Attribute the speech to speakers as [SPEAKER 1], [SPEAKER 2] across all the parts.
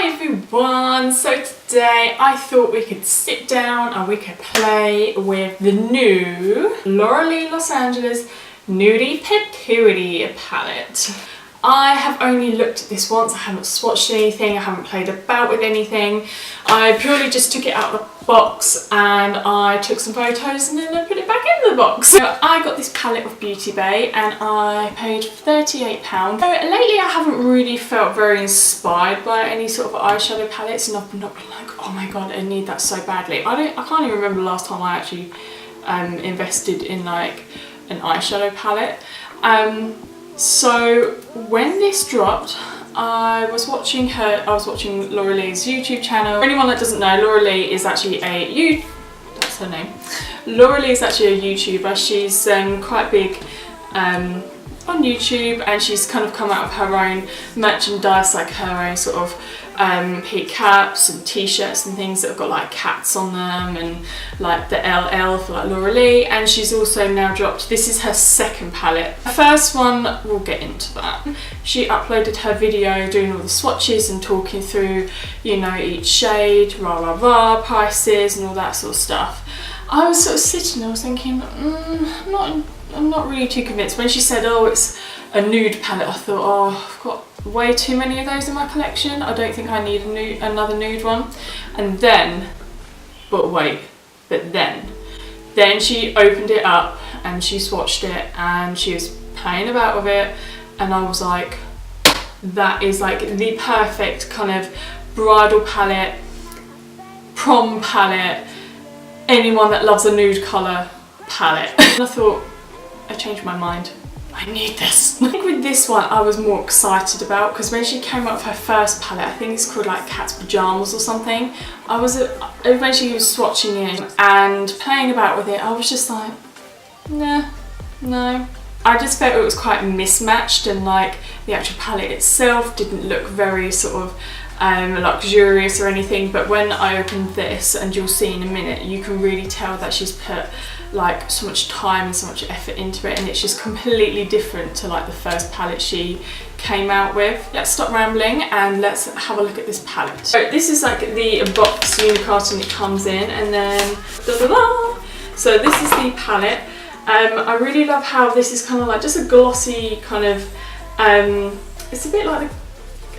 [SPEAKER 1] everyone, so today I thought we could sit down and we could play with the new Laura Los Angeles Nudie Patootie palette. I have only looked at this once, I haven't swatched anything, I haven't played about with anything. I purely just took it out of the box and I took some photos and then I put it back in the box. So I got this palette of Beauty Bay and I paid £38. So lately I haven't really felt very inspired by any sort of eyeshadow palettes and I've not been like, oh my god, I need that so badly. I can't even remember the last time I actually invested in like an eyeshadow palette. So when this dropped, I was watching Laura Lee's YouTube channel. For anyone that doesn't know, Laura Lee is actually that's her name. Laura Lee is actually a YouTuber. She's quite big on YouTube and she's kind of come out of her own merchandise, like her own sort of peak caps and t-shirts and things that have got like cats on them and like the LL for like Laura Lee, and she's also now dropped, this is her second palette. The first one, we'll get into that. She uploaded her video doing all the swatches and talking through, you know, each shade, prices and all that sort of stuff. I was sort of sitting there, I was thinking, I'm not really too convinced. When she said, oh, it's a nude palette, I thought, oh, I've got way too many of those in my collection. I don't think I need another nude one. And then, then she opened it up and she swatched it and she was playing about with it and I was like, that is like the perfect kind of bridal palette, prom palette, anyone that loves a nude colour palette. And I thought, I changed my mind. I need this. I think with this one I was more excited about because when she came up with her first palette, I think it's called like Cat's Pyjamas or something, when she was swatching it and playing about with it, I was just like, nah, no. I just felt it was quite mismatched and like the actual palette itself didn't look very sort of luxurious or anything, but when I opened this, and you'll see in a minute, you can really tell that she's put like so much time and so much effort into it and it's just completely different to like the first palette she came out with. Let's stop rambling and let's have a look at this palette. So this is like the box unicarton it comes in, and then so this is the palette. I really love how this is kind of like just a glossy kind of it's a bit like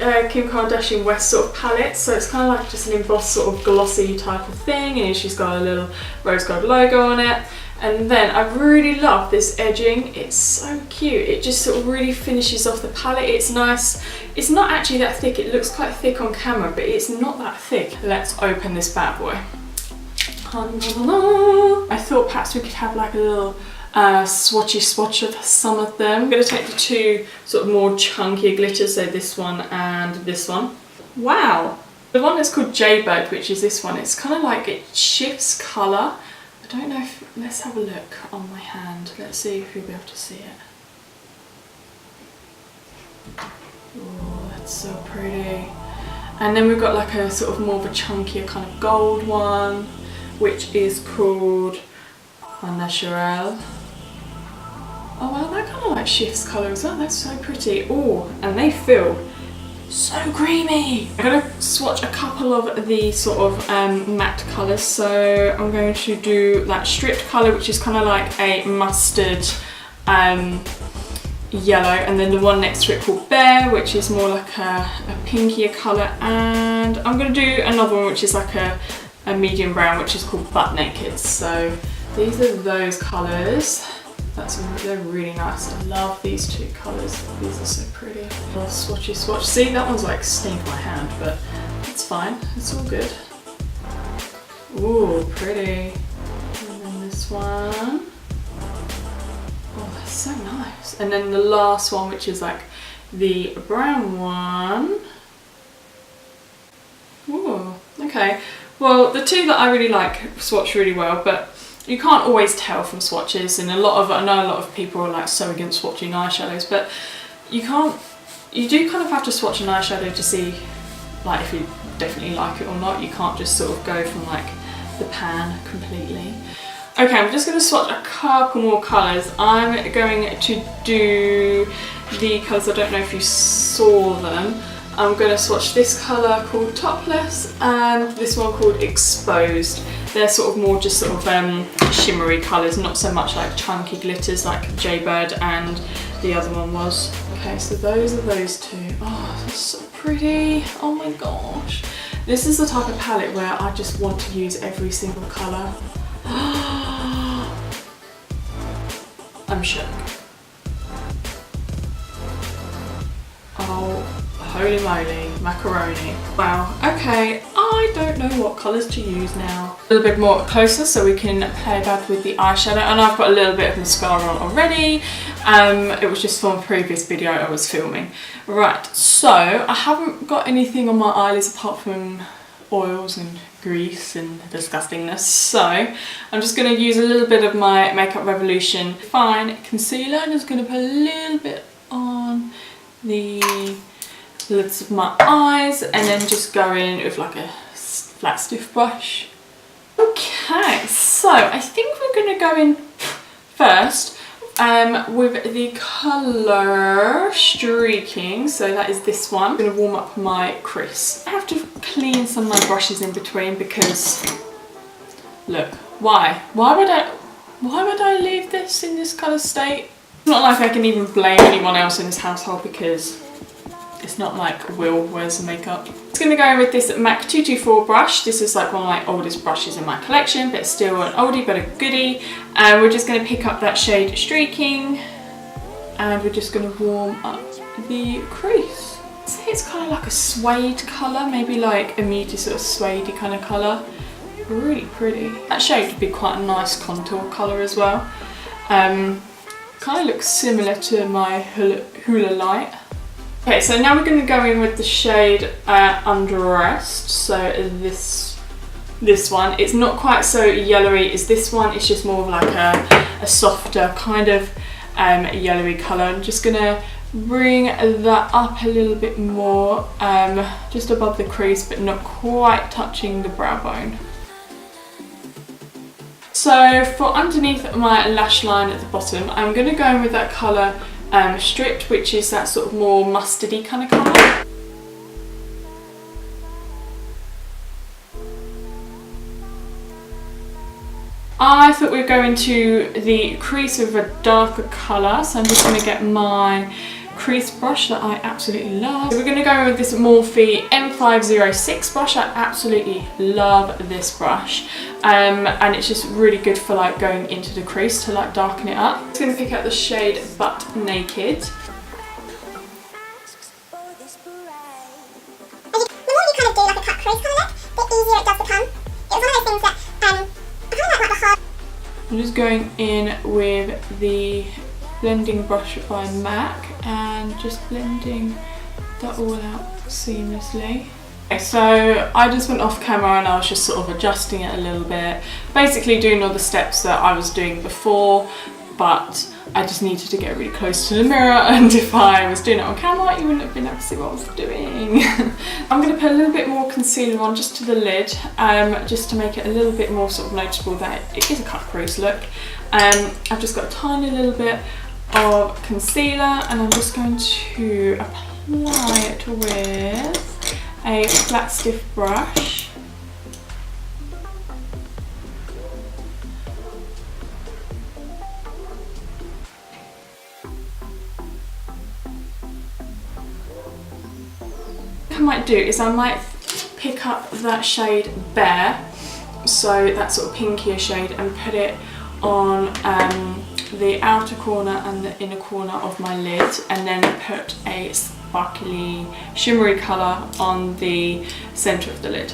[SPEAKER 1] the Kim Kardashian West sort of palette, so it's kind of like just an embossed sort of glossy type of thing, and she's got a little rose gold logo on it. And then I really love this edging, it's so cute, it just sort of really finishes off the palette. It's nice, it's not actually that thick, it looks quite thick on camera but it's not that thick. Let's open this bad boy. I thought perhaps we could have like a little swatch of some of them. I'm going to take the two sort of more chunkier glitters, so this one and this one. Wow! The one that's called Jaybird, which is this one, it's kind of like it shifts colour. I don't know if, let's have a look on my hand. Let's see if you'll be able to see it. Oh, that's so pretty. And then we've got like a sort of more of a chunkier kind of gold one, which is called Natural. Oh wow, that kind of like shifts colour as well, that's so pretty. Oh, and they feel so creamy. I'm going to swatch a couple of the sort of matte colours. So I'm going to do that stripped colour, which is kind of like a mustard yellow, and then the one next to it called Bear, which is more like a pinkier colour, and I'm going to do another one which is like a medium brown, which is called Butt Naked. So these are those colours. They're really nice. I love these two colours. These are so pretty. Little swatchy swatch. See, that one's like stained my hand, but it's fine. It's all good. Ooh, pretty. And then this one. Oh, that's so nice. And then the last one, which is like the brown one. Ooh, okay. Well, the two that I really like swatch really well, but you can't always tell from swatches, and I know a lot of people are like so against swatching eyeshadows, but you do kind of have to swatch an eyeshadow to see like if you definitely like it or not. You can't just sort of go from like the pan completely. Okay, I'm just going to swatch a couple more colours. I'm going to do the colours, I don't know if you saw them. I'm going to swatch this colour called Topless and this one called Exposed. They're sort of more just sort of shimmery colours, not so much like chunky glitters like Jaybird and the other one was. Okay, so those are those two. Oh, that's so pretty. Oh my gosh. This is the type of palette where I just want to use every single colour. I'm shook. Oh, holy moly, macaroni. Wow, okay, I don't know what colours to use now. A little bit more closer so we can play back with the eyeshadow, and I've got a little bit of mascara on already. It was just from a previous video I was filming. Right, so I haven't got anything on my eyelids apart from oils and grease and disgustingness, so I'm just going to use a little bit of my Makeup Revolution Fine Concealer. I'm just going to put a little bit on the lids of my eyes and then just go in with like a flat stiff brush. Okay, so I think we're going to go in first with the colour Streaking, so that is this one. I'm going to warm up my crease. I have to clean some of my brushes in between because, look, why would I leave this in this colour state? It's not like I can even blame anyone else in this household because it's not like Will wears the makeup. I'm going to go in with this MAC 224 brush. This is like one of my oldest brushes in my collection, but still an oldie but a goodie. And we're just going to pick up that shade Streaking and we're just going to warm up the crease. I'd say it's kind of like a suede colour, maybe like a muted sort of suede kind of colour. Really pretty. That shade would be quite a nice contour colour as well. Kind of looks similar to my Hula Light. Okay, so now we're going to go in with the shade Undressed. So this one, it's not quite so yellowy as this one. It's just more of like a softer kind of yellowy colour. I'm just going to bring that up a little bit more, just above the crease, but not quite touching the brow bone. So for underneath my lash line at the bottom, I'm going to go in with that colour Stripped, which is that sort of more mustardy kind of colour. I thought we'd go into the crease with a darker colour, so I'm just going to get my crease brush that I absolutely love. So we're going to go with this Morphe M506 brush. I absolutely love this brush, and it's just really good for like going into the crease to like darken it up. I'm just going to pick out the shade Butt Naked. I'm just going in with the blending brush by MAC and just blending that all out seamlessly. Okay, so I just went off camera and I was just sort of adjusting it a little bit, basically doing all the steps that I was doing before, but I just needed to get really close to the mirror, and if I was doing it on camera you wouldn't have been able to see what I was doing. I'm going to put a little bit more concealer on just to the lid, just to make it a little bit more sort of noticeable that it is a cut crease look. I've just got a tiny little bit of concealer and I'm just going to apply it with a flat stiff brush. What I might do is I might pick up that shade Bare, so that sort of pinkier shade, and put it on the outer corner and the inner corner of my lid, and then put a sparkly shimmery colour on the centre of the lid.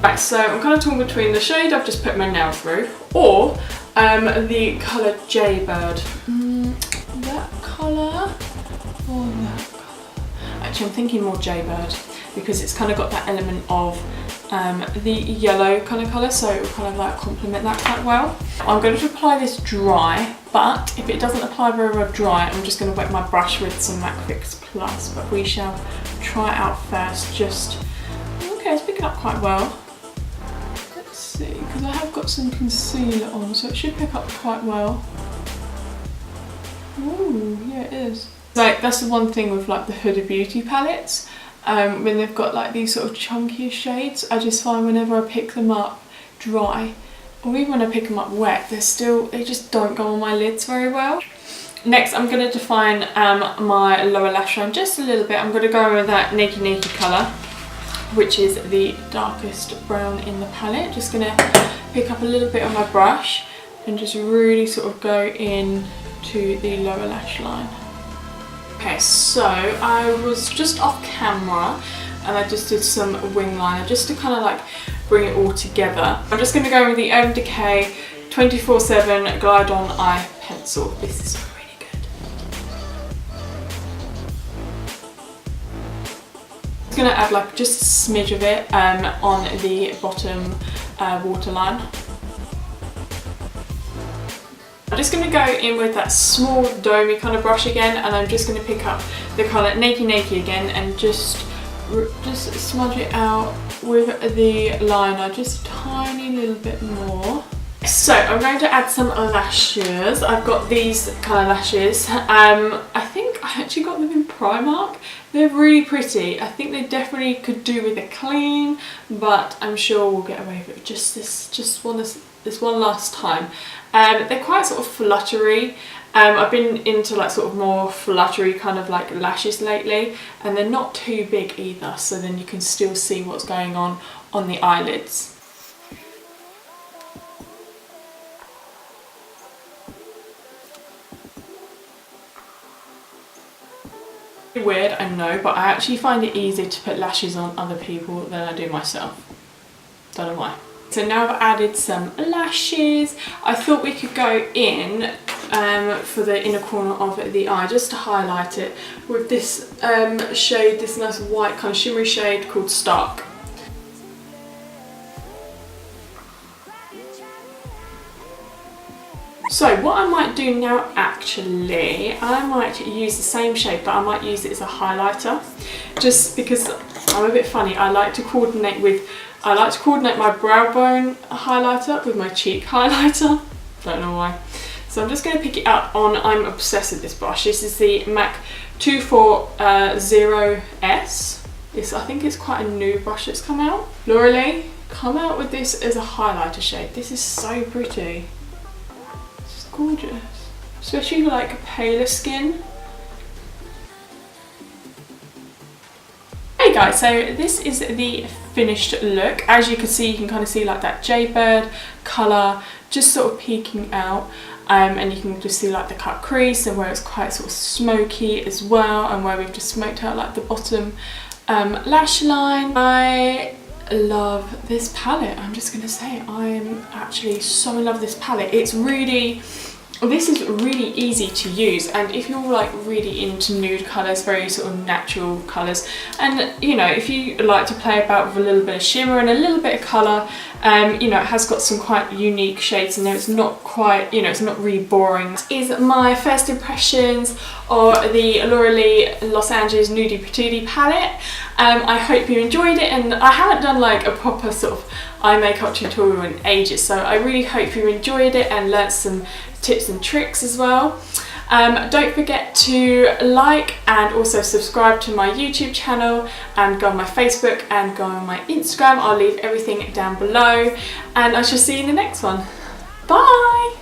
[SPEAKER 1] Right, so I'm kind of torn between the shade I've just put my nail through or the colour Jaybird. That colour or that colour? Actually, I'm thinking more Jaybird because it's kind of got that element of the yellow kind of colour, so it will kind of like complement that quite well. I'm going to apply this dry, but if it doesn't apply very well dry, I'm just going to wet my brush with some MAC Fix Plus, but we shall try it out first. Just, okay, it's picking up quite well. Let's see, because I have got some concealer on, so it should pick up quite well. Ooh, yeah it is. Like that's the one thing with like the Huda Beauty palettes, when they've got like these sort of chunkier shades, I just find whenever I pick them up dry, or even when I pick them up wet, they just don't go on my lids very well. Next I'm going to define my lower lash line just a little bit. I'm going to go with that Naked colour, which is the darkest brown in the palette. Just going to pick up a little bit on my brush and just really sort of go in to the lower lash line. Okay, so I was just off camera and I just did some wing liner just to kind of like bring it all together. I'm just going to go with the Urban Decay 24/7 Glide On Eye Pencil. This is really good. I'm going to add like just a smidge of it on the bottom waterline. I'm just going to go in with that small domey kind of brush again, and I'm just going to pick up the colour Naked again and just smudge it out with the liner just a tiny little bit more. So I'm going to add some lashes. I've got these colour lashes. I think I actually got them in Primark. They're really pretty. I think they definitely could do with a clean, but I'm sure we'll get away with it just this one last time. They're quite sort of fluttery. I've been into like sort of more fluttery kind of like lashes lately, and they're not too big either, so then you can still see what's going on the eyelids. Weird, I know, but I actually find it easier to put lashes on other people than I do myself. Don't know why. So now I've added some lashes. I thought we could go in for the inner corner of the eye just to highlight it with this shade, this nice white kind of shimmery shade called Stark. So what I might do now, actually, I might use the same shade, but I might use it as a highlighter, just because I'm a bit funny. I like to coordinate my brow bone highlighter with my cheek highlighter. Don't know why. So I'm just going to pick it up on, I'm obsessed with this brush. This is the MAC 240S. I think it's quite a new brush that's come out. L'Oreal, come out with this as a highlighter shade. This is so pretty. Gorgeous, especially for like paler skin. Hey guys, so this is the finished look. As you can see, you can kind of see like that Jaybird colour just sort of peeking out, and you can just see like the cut crease and where it's quite sort of smoky as well, and where we've just smoked out like the bottom lash line. I love this palette. I'm just gonna say I'm actually so in love with this palette. This is really easy to use, and if you're like really into nude colours, very sort of natural colours, and you know, if you like to play about with a little bit of shimmer and a little bit of colour, you know, it has got some quite unique shades in there. It's not quite, you know, it's not really boring. This is my first impressions of the L'Oreal Los Angeles Nudie Patootie palette. I hope you enjoyed it, and I haven't done like a proper sort of eye makeup tutorial in ages, so I really hope you enjoyed it and learnt some tips and tricks as well. Don't forget to like and also subscribe to my YouTube channel, and go on my Facebook and go on my Instagram. I'll leave everything down below, and I shall see you in the next one. Bye!